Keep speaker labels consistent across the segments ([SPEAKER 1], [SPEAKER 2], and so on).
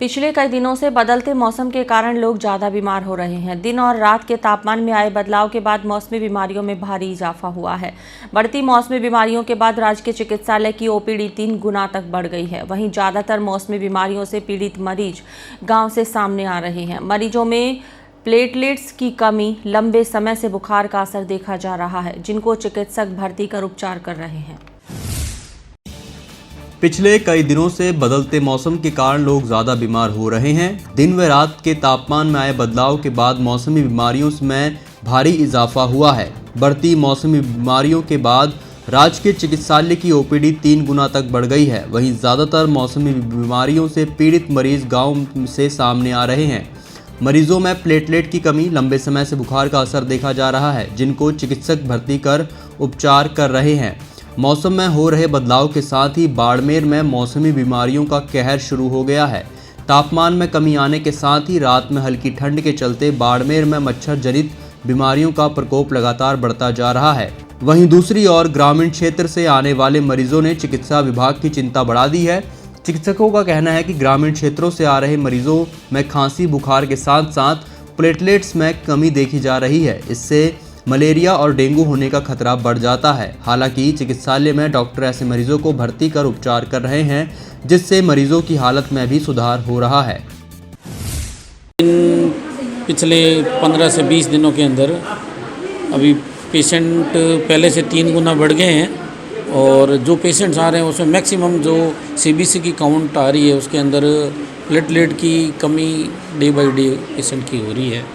[SPEAKER 1] पिछले कई दिनों से बदलते मौसम के कारण लोग ज़्यादा बीमार हो रहे हैं। दिन और रात के तापमान में आए बदलाव के बाद मौसमी बीमारियों में भारी इजाफा हुआ है। बढ़ती मौसमी बीमारियों के बाद राजकीय चिकित्सालय की ओपीडी 3 गुना तक बढ़ गई है। वहीं ज़्यादातर मौसमी बीमारियों से पीड़ित मरीज गाँव से सामने आ रहे हैं। मरीजों में प्लेटलेट्स की कमी, लंबे समय से बुखार का असर देखा जा रहा है, जिनको चिकित्सक भर्ती कर उपचार कर रहे हैं।
[SPEAKER 2] पिछले कई दिनों से बदलते मौसम के कारण लोग ज़्यादा बीमार हो रहे हैं। दिन व रात के तापमान में आए बदलाव के बाद मौसमी बीमारियों में भारी इजाफा हुआ है। बढ़ती मौसमी बीमारियों के बाद राजकीय चिकित्सालय की ओपीडी 3 गुना तक बढ़ गई है। वहीं ज़्यादातर मौसमी बीमारियों से पीड़ित मरीज गाँव से सामने आ रहे हैं। मरीजों में प्लेटलेट की कमी, लंबे समय से बुखार का असर देखा जा रहा है, जिनको चिकित्सक भर्ती कर उपचार कर रहे हैं। मौसम में हो रहे बदलाव के साथ ही बाड़मेर में मौसमी बीमारियों का कहर शुरू हो गया है। तापमान में कमी आने के साथ ही रात में हल्की ठंड के चलते बाड़मेर में मच्छर जनित बीमारियों का प्रकोप लगातार बढ़ता जा रहा है। वहीं दूसरी ओर ग्रामीण क्षेत्र से आने वाले मरीजों ने चिकित्सा विभाग की चिंता बढ़ा दी है। चिकित्सकों का कहना है कि ग्रामीण क्षेत्रों से आ रहे मरीजों में खांसी, बुखार के साथ साथ प्लेटलेट्स में कमी देखी जा रही है। इससे मलेरिया और डेंगू होने का खतरा बढ़ जाता है। हालांकि चिकित्सालय में डॉक्टर ऐसे मरीजों को भर्ती कर उपचार कर रहे हैं, जिससे मरीजों की हालत में भी सुधार हो रहा है।
[SPEAKER 3] पिछले 15 से 20 दिनों के अंदर अभी पेशेंट पहले से 3 गुना बढ़ गए हैं और जो पेशेंट्स आ रहे हैं उसमें मैक्सिमम जो सीबीसी की काउंट आ रही है उसके अंदर प्लेटलेट की कमी डे बाय डे पेशेंट की हो रही है।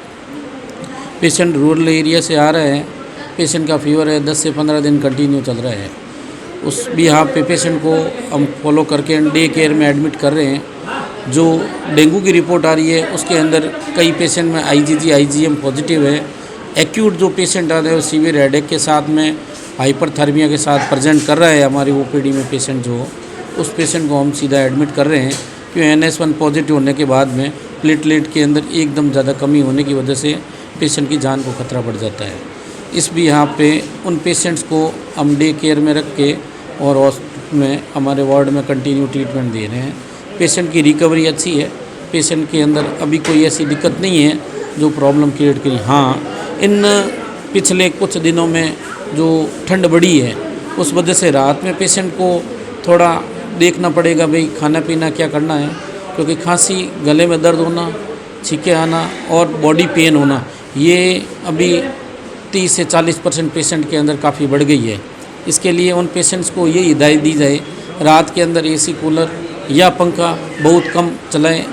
[SPEAKER 3] पेशेंट रूरल एरिया से आ रहे हैं, पेशेंट का फीवर है 10 से 15 दिन कंटिन्यू चल रहा है। उस बिहाफ पे पेशेंट को हम फॉलो करके डे केयर में एडमिट कर रहे हैं। जो डेंगू की रिपोर्ट आ रही है उसके अंदर कई पेशेंट में आईजीजी, आईजीएम पॉजिटिव है। एक्यूट जो पेशेंट आ रहे हैं वो सीवियर हेडेक के साथ में हाइपरथर्मिया के साथ प्रेजेंट कर रहा है हमारी ओपीडी में पेशेंट जो, उस पेशेंट को हम सीधा एडमिट कर रहे हैं क्योंकि NS1 पॉजिटिव होने के बाद में प्लेटलेट के अंदर एकदम ज़्यादा कमी होने की वजह से पेशेंट की जान को खतरा बढ़ जाता है। इस भी यहाँ पे उन पेशेंट्स को हम डे केयर में रख के और हॉस्पिटल में हमारे वार्ड में कंटिन्यू ट्रीटमेंट दे रहे हैं। पेशेंट की रिकवरी अच्छी है, पेशेंट के अंदर अभी कोई ऐसी दिक्कत नहीं है जो प्रॉब्लम क्रिएट करी। हाँ, इन पिछले कुछ दिनों में जो ठंड बढ़ी है उस वजह से रात में पेशेंट को थोड़ा देखना पड़ेगा भाई खाना पीना क्या करना है, क्योंकि खांसी, गले में दर्द होना, छींके आना और बॉडी पेन होना ये अभी 30 से 40% पेशेंट के अंदर काफ़ी बढ़ गई है। इसके लिए उन पेशेंट्स को ये हिदायत दी जाए रात के अंदर एसी, कूलर या पंखा बहुत कम चलाएं।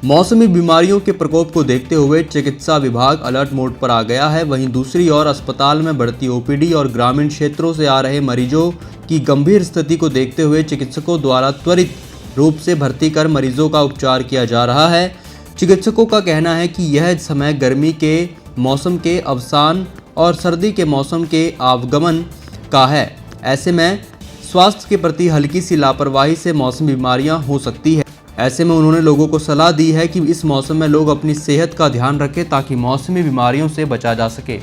[SPEAKER 2] मौसमी बीमारियों के प्रकोप को देखते हुए चिकित्सा विभाग अलर्ट मोड पर आ गया है। वहीं दूसरी ओर अस्पताल में बढ़ती ओपीडी और ग्रामीण क्षेत्रों से आ रहे मरीजों की गंभीर स्थिति को देखते हुए चिकित्सकों द्वारा त्वरित रूप से भर्ती कर मरीजों का उपचार किया जा रहा है। चिकित्सकों का कहना है कि यह समय गर्मी के मौसम के अवसान और सर्दी के मौसम के आगमन का है। ऐसे में स्वास्थ्य के प्रति हल्की सी लापरवाही से मौसमी बीमारियां हो सकती है। ऐसे में उन्होंने लोगों को सलाह दी है कि इस मौसम में लोग अपनी सेहत का ध्यान रखें ताकि मौसमी बीमारियों से बचा जा सके।